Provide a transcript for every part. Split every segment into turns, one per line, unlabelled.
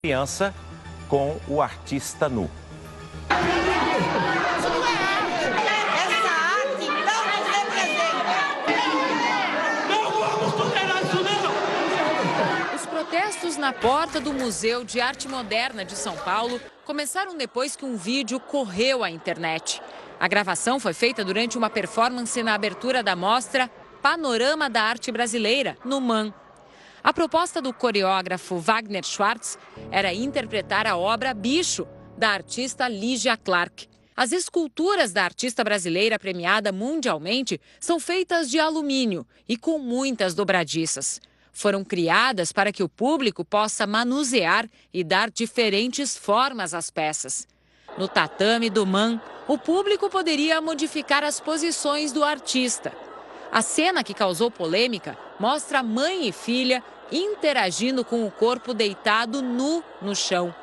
Criança com o artista nu.
Os protestos na porta do Museu de Arte Moderna de São Paulo começaram depois que um vídeo correu à internet. A gravação foi feita durante uma performance na abertura da mostra Panorama da Arte Brasileira, no MAM. A proposta do coreógrafo Wagner Schwartz era interpretar a obra Bicho, da artista Lígia Clark. As esculturas da artista brasileira premiada mundialmente são feitas de alumínio e com muitas dobradiças. Foram criadas para que o público possa manusear e dar diferentes formas às peças. No tatame do MAM, o público poderia modificar as posições do artista. A cena que causou polêmica mostra mãe e filha interagindo com o corpo deitado nu no chão.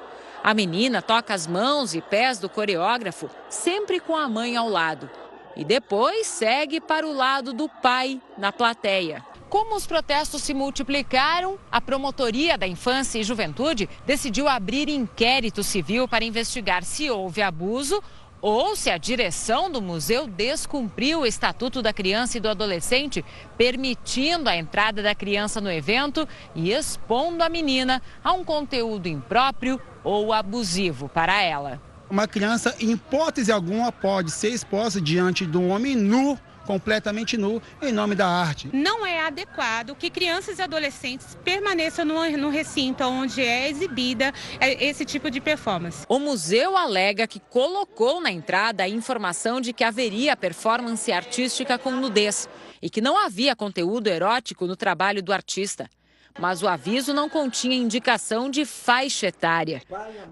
A menina toca as mãos e pés do coreógrafo, sempre com a mãe ao lado. E depois segue para o lado do pai na plateia. Como os protestos se multiplicaram, a Promotoria da Infância e Juventude decidiu abrir inquérito civil para investigar se houve abuso ou se a direção do museu descumpriu o Estatuto da Criança e do Adolescente, permitindo a entrada da criança no evento e expondo a menina a um conteúdo impróprio ou abusivo para ela.
Uma criança, em hipótese alguma, pode ser exposta diante de um homem nu, completamente nu, em nome da arte.
Não é adequado que crianças e adolescentes permaneçam no recinto onde é exibida esse tipo de performance.
O museu alega que colocou na entrada a informação de que haveria performance artística com nudez e que não havia conteúdo erótico no trabalho do artista. Mas o aviso não continha indicação de faixa etária.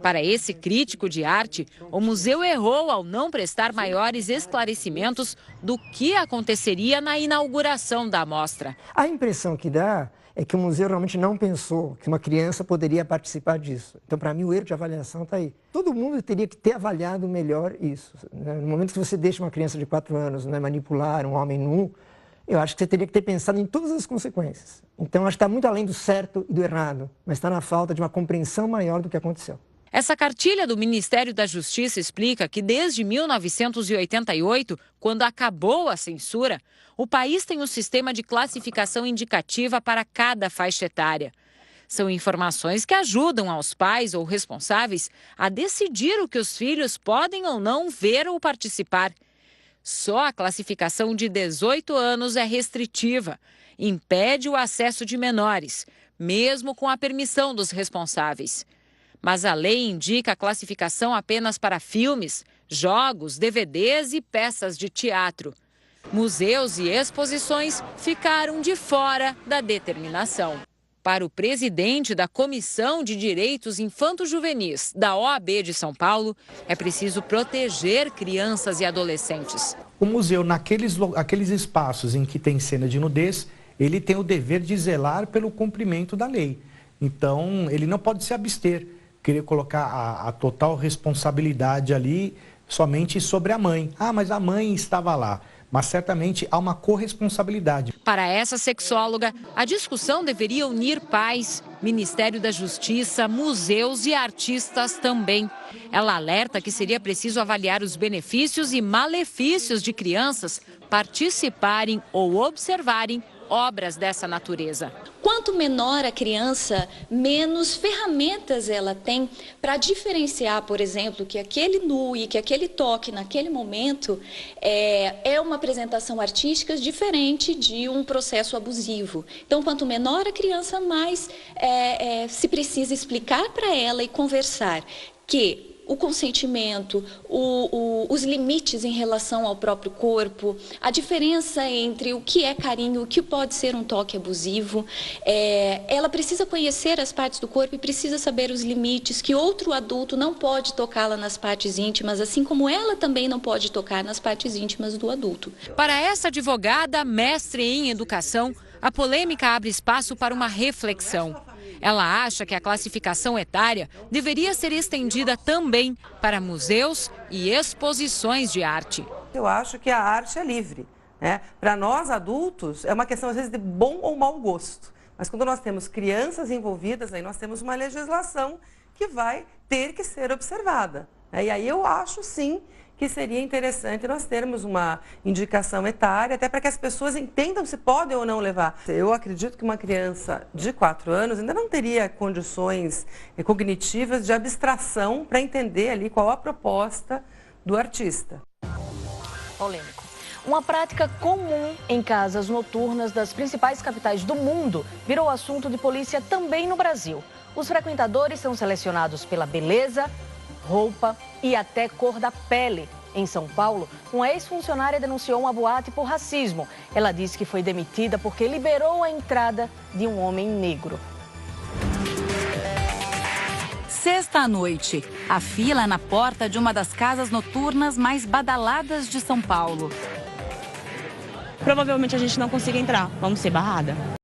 Para esse crítico de arte, o museu errou ao não prestar maiores esclarecimentos do que aconteceria na inauguração da mostra.
A impressão que dá é que o museu realmente não pensou que uma criança poderia participar disso. Então, para mim, o erro de avaliação está aí. Todo mundo teria que ter avaliado melhor isso, né? No momento que você deixa uma criança de 4 anos, né, manipular um homem nu, eu acho que você teria que ter pensado em todas as consequências. Então, acho que está muito além do certo e do errado, mas está na falta de uma compreensão maior do que aconteceu.
Essa cartilha do Ministério da Justiça explica que desde 1988, quando acabou a censura, o país tem um sistema de classificação indicativa para cada faixa etária. São informações que ajudam aos pais ou responsáveis a decidir o que os filhos podem ou não ver ou participar. Só a classificação de 18 anos é restritiva, impede o acesso de menores, mesmo com a permissão dos responsáveis. Mas a lei indica a classificação apenas para filmes, jogos, DVDs e peças de teatro. Museus e exposições ficaram de fora da determinação. Para o presidente da Comissão de Direitos Infanto-Juvenis da OAB de São Paulo, é preciso proteger crianças e adolescentes.
O museu, naqueles espaços em que tem cena de nudez, ele tem o dever de zelar pelo cumprimento da lei. Então, ele não pode se abster, querer colocar a total responsabilidade ali somente sobre a mãe. Ah, mas a mãe estava lá. Mas certamente há uma corresponsabilidade.
Para essa sexóloga, a discussão deveria unir pais, Ministério da Justiça, museus e artistas também. Ela alerta que seria preciso avaliar os benefícios e malefícios de crianças participarem ou observarem obras dessa natureza.
Quanto menor a criança, menos ferramentas ela tem para diferenciar, por exemplo, que aquele nu e que aquele toque naquele momento é uma apresentação artística diferente de um processo abusivo. Então, quanto menor a criança, mais se precisa explicar para ela e conversar que o consentimento, os limites em relação ao próprio corpo, a diferença entre o que é carinho, o que pode ser um toque abusivo. Ela precisa conhecer as partes do corpo e precisa saber os limites, que outro adulto não pode tocá-la nas partes íntimas, assim como ela também não pode tocar nas partes íntimas do adulto.
Para essa advogada, mestre em educação, a polêmica abre espaço para uma reflexão. Ela acha que a classificação etária deveria ser estendida também para museus e exposições de arte.
Eu acho que a arte é livre, né? Para nós adultos é uma questão às vezes de bom ou mau gosto. Mas quando nós temos crianças envolvidas, aí nós temos uma legislação que vai ter que ser observada. E aí eu acho, sim, que seria interessante nós termos uma indicação etária, até para que as pessoas entendam se podem ou não levar. Eu acredito que uma criança de 4 anos ainda não teria condições cognitivas de abstração para entender ali qual a proposta do artista.
Polêmico. Uma prática comum em casas noturnas das principais capitais do mundo virou assunto de polícia também no Brasil. Os frequentadores são selecionados pela beleza, roupa e até cor da pele. Em São Paulo, uma ex-funcionária denunciou uma boate por racismo. Ela disse que foi demitida porque liberou a entrada de um homem negro.
Sexta à noite, a fila na porta de uma das casas noturnas mais badaladas de São Paulo.
Provavelmente a gente não consiga entrar, vamos ser barrada.